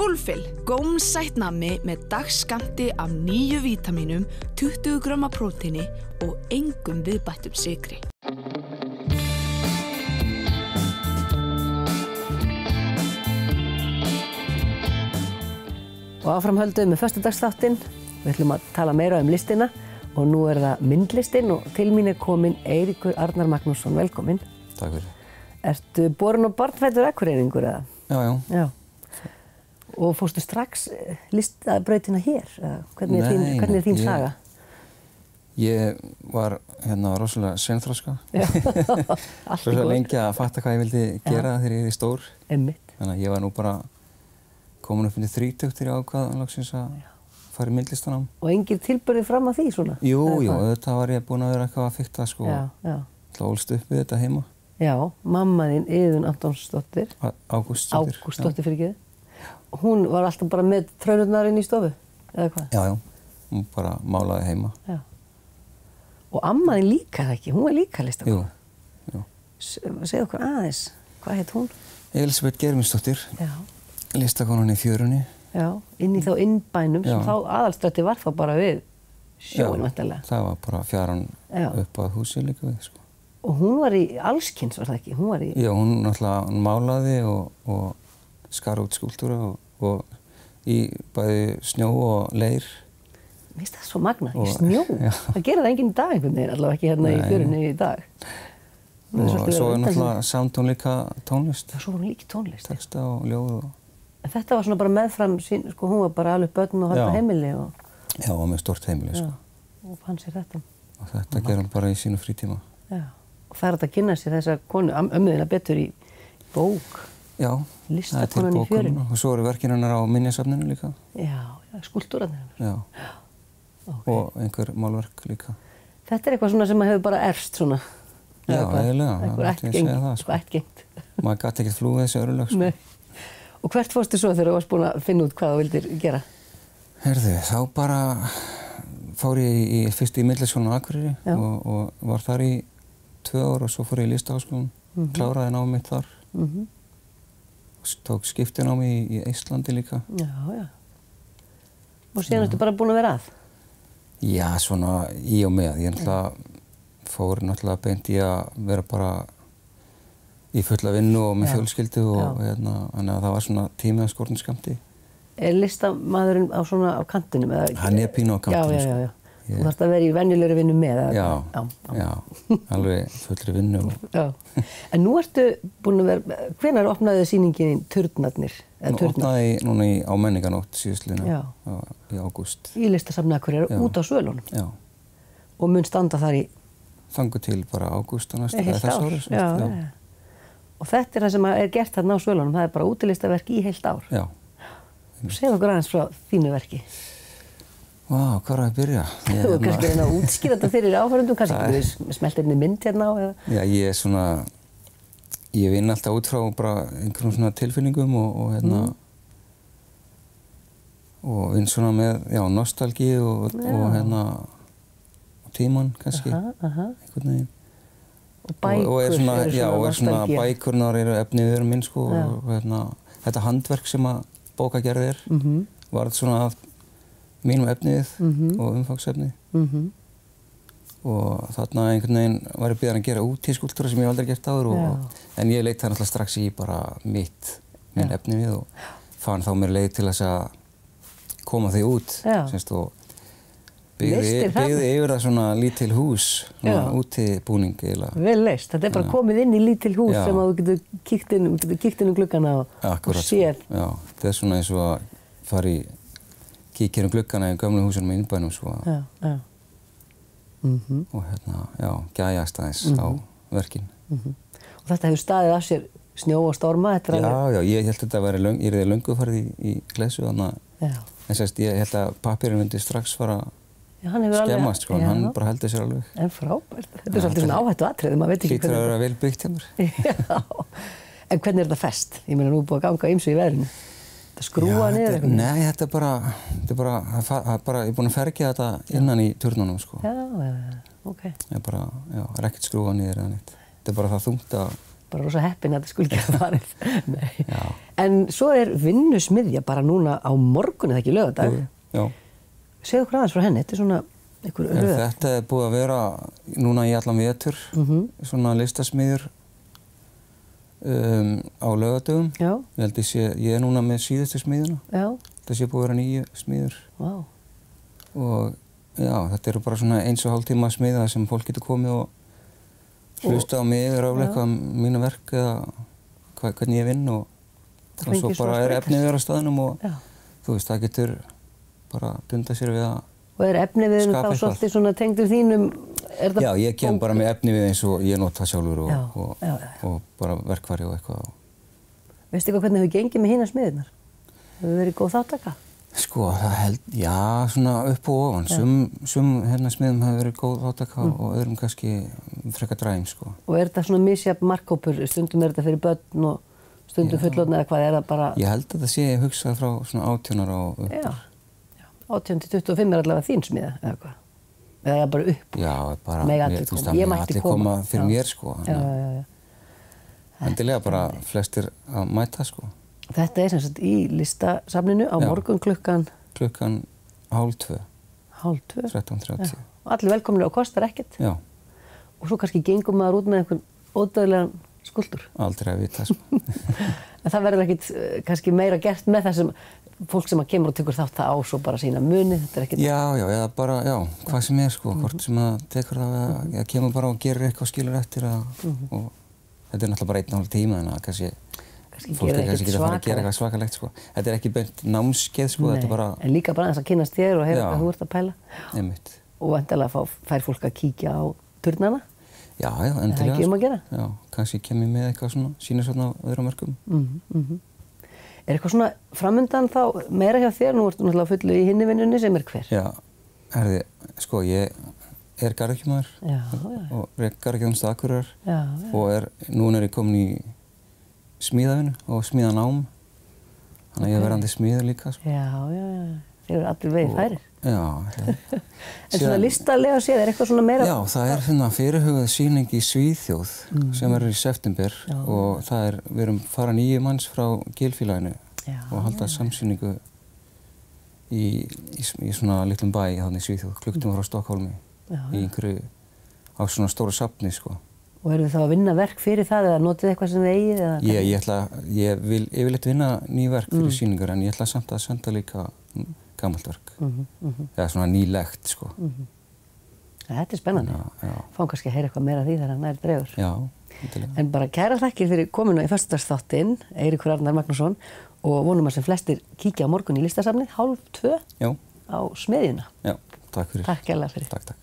Fulfill, gómsætt nammi með dagsskammti af 9 vítamínum, 20 grömm af prótíni og engum viðbættum sykri. Og áfram höldum með föstudagsþáttinn. Við ætlum að tala meira listina og nú það myndlistin og til mín komin Eiríkur Arnar Magnússon. Velkomin. Takk fyrir. Ertu borinn og barnfæddur Akureyringur eða? Já. Og fórstu strax listabrautina hér? Hvernig þín saga? Ég var rosalega seinþroska. Allt rosalega lengi að fatta hvað ég vildi gera þegar ég stór. Einmitt. Þannig að ég var nú bara komin upp inn í 30 þegar ég ákvað loksins að fara í myndlistanám. Og engir tilburðir fram að því svona? Jú, þetta var ég búinn að vera eitthvað að fikta sko. Það ólst upp við þetta heima. Já, mamma þín, Iðunn Antonsdóttir. Ágústsdóttir. Ágústsdóttir fyrir ekki. Hún var alltaf bara með traunurnar inn í stofu, eða hvað? Já. Hún bara málaði heima. Já. Og amma þín líka það ekki? Hún var líka listakona? Jú. Segðu okkur aðeins, hvað heit hún? Elisabeth Geirmundsdóttir. Já. Listakonan í Fjörunni. Já, inn í þá innbænum sem þá aðalstrætti var þá bara við sjóin væntanlega. Það var bara fjaran upp að húsi líka við sko. Og hún var í allskyns, var það ekki? Já, hún náttúrulega málaði og skar út skúlptúra og í bæði snjó og leir. Mér finnst það svo magnað, í snjó. Það gerir það enginn í dag einhvern veginn, allavega ekki hérna í Fjörunni í dag. Og svo náttúrulega samt hún líka tónlist. Já, svo var hún líka tónlist. Texta og ljóð og... En þetta var svona bara meðfram sín, sko, hún var bara alveg börn og halda heimili og... Já, og með stórt heimili, sko. Og fann sér þetta. Og þetta gerir hún bara í sínu frítíma. Já. Og það að kynna sér þessa konu, ömmuðina betur í bók. Já, Listakonan í Fjörunni. Og svo eru verkin hennar á minjasafninu líka. Já, skúlptúrarnir hennar. Já. Okay. Og einhver málverk líka. Þetta eitthvað svona sem hefur bara erfst svona. Já, eiginlega. Eitthvað ættgengt. Maður gat ekkert flúið þessi örlög, sko. Nei. Og hvert fórstu svo þegar þú varst búin að finna út hvað þú vildir gera? Heyrðu, þá bara fór ég fyrst í Myndlistarskólann á Akureyri og var þar í 2 ár og svo fór ég í Listaháskólann, kláraði námið mitt þar. Og tók skiptinámi í Eistlandi líka. Já. Og síðan ertu bara búin að vera að? Já, svona í og með. Ég fór náttúrulega beint í að vera bara í fulla vinnu og með fjölskyldu og þannig að það var svona tími að skorinn skammti. Listamaðurinn á svona á kantinum eða? Hann pínu á kantinum. Já. Þú þarft að vera í venjulegri vinnu með? Já, alveg fullri vinnu. Já. En nú ertu búin að vera, hvenær opnaði sýningin Turnarnir? Hún opnaði núna á Menningarnótt síðastliðna í ágúst. Í Listasafni Akureyrar út á Svölunum? Já. Og mun standa þar í? Þangu til bara ágúst og næsta ári. Já. Og þetta það sem gert þarna á Svölunum, það bara útilistaverk í heilt ár? Já. Segðu okkur aðeins frá þínu verki. Vá, hvað er að byrja? Þú kannski reyna að útskýra þetta fyrir áhorfendum, kannski getur við smellt einni mynd hérna á eða? Já, ég vinn alltaf út frá bara einhverjum svona tilfinningum og vinn svona með, nostalgíu og tímann kannski, einhvern veginn. Og bækur svona bækurnar eru efniviður minn sko og þetta handverk sem að bókagerð var svona af mínum efnivið og umfangsefni og þarna einhvern veginn var ég beðinn að gera útiskúlptúra sem ég aldrei gert áður en ég leit það náttúrulega strax í bara minn efnivið og fann þá mér leið til þess að koma því út og byggði yfir það svona lítil hús, svona útibúning eiginlega. Vel leist, þetta bara komið inn í lítil hús sem að þú getur kíkt inn gluggana og séð. Já, þetta svona eins og að kíkja inn gluggana í gömlu húsunum í innbænum svo. Já. Og gæjast aðeins á verkin. Og þetta hefur staðið af sér snjó og storma? Já, ég held að þetta ég yrði löngu farið í glesu þannig að ég held að pappírinn myndi strax fara skemmast sko, en hann bara heldur sér alveg. En frábært. Þetta svolítið svona áhættu atriði, maður veit ekki hvernig... Hlýtur að vera vel byggt hjá mér. Já. En hvernig þetta fest? Ég meina nú búið að ganga ýmsu í veðrinu. Þetta skrúa niður eitthvað? Nei, þetta er bara, ég er búinn að fergja þetta innan í turnunum sko. Já, ok. Það er ekkert skrúa niður eða neitt. Þetta er bara það þungt að bara rosa heppin að þetta skulle geta farið. En svo vinnusmiðja bara núna á morgun eða ekki laugardag. Já. Segðu okkur aðeins frá henni, þetta svona einhver röð. Þetta búið að vera núna í allan vetur, svona listasmiður á laugardögum. Já. Ég held ég núna með síðustu smiðuna. Já. Þetta sé búið að vera 9 smiður. Vá. Og já, þetta eru bara svona 1,5 tíma smiða sem fólk getur komið og hlusta á mig eða ráðleika mínu verk eða hvernig ég vinn og svo bara efnið vera á staðnum og þú veist, það getur bara dunda sér við að og efniviðin þá svolítið svona tengdur þínum? Já, ég kem bara með efnivið eins og ég nota sjálfur og bara verkfæri og eitthvað. Veistu eitthvað hvernig hefur gengið með hina smiðirnar? Hefur verið góð þátttaka? Sko, já, svona upp og ofan. Sum smiðum hefur verið góð þátttaka og öðrum kannski frekar dræm, sko. Og þetta svona misjafn markhópur? Stundum þetta fyrir börn og stundum fullorðna eða hvað það bara? Ég held að það sé hugsað frá svona 18 ára og upp. Já, 18 til 25 allavega þín smiða eða hvað? Eða bara upp? Já, bara, ég mætti koma fyrir mér, sko. Já. Endilega bara flestir að mæta, sko. Þetta sem sagt í listasafninu á morgun klukkan 1:30. 1:30? 13:30. Og allir velkomnir og kostar ekkert? Já. Og svo kannski gengum maður út með einhvern ódauðlegan skúlptúr? Aldrei að vita, sko. En það verður ekkert kannski meira gert með þessum fólk sem kemur og tekur þátt það á svo bara sína muni, þetta ekkert... Já, eða bara, hvað sem sko, hvort sem það tekur það eða kemur bara og gerir eitthvað og skilur eftir og þetta náttúrulega bara 1,5 tíma, þannig að kannski fólk kannski geta að fara að gera eitthvað svakalegt, sko. Þetta ekki beint námskeið, sko, þetta bara... En líka bara aðeins að kynnast þér og heyra hvað þú ert að pæla. Einmitt. Og endilega fær fólk að kíkja á turnana. Já, endilega. Það er ekki að gera. Já, kannski kem ég með eitthvað svona, sýnir svona á öðrum verkum. Er eitthvað svona framundan þá meira hjá þér? Nú ertu náttúrulega fullu í hinni vinnunni sem hver? Já, sko, ég garðyrkjumaður og garðyrkjuþjónustu Akureyrar og núna ég komin í smíðavinnu og smíðanám. Þannig að ég verðandi smíður líka, sko. Já. Þeir eru allir vegið færir. Já. En svona listalega séð, eitthvað svona meira? Já, það svona fyrirhuguð sýning í Svíþjóð sem verður í september og við erum fara 9 manns frá Gilfélaginu og halda samsýningu í svona litlum bæ þarna í Svíþjóð, klukktíma frá Stokkólmi í einhverju á svona stóru safni, sko. Og erum við þá að vinna verk fyrir það eða notið eitthvað sem þið eigið? Ég vil yfirleitt vinna ný verk fyrir sýningar en ég ætla samt að senda líka gamalt verk. Eða svona nýlegt, sko. Þetta spennandi. Fáum kannski að heyra eitthvað meira af því þegar nær dregur. Já, endilega. En bara kærar þakkir fyrir komuna í föstudagsþáttinn, Eiríkur Arnar Magnússon, og vonum að sem flestir kíkja á morgun í listasafnið 1:30 á Smiðjuna. Já, takk fyrir. Takk kærlega fyrir. Takk.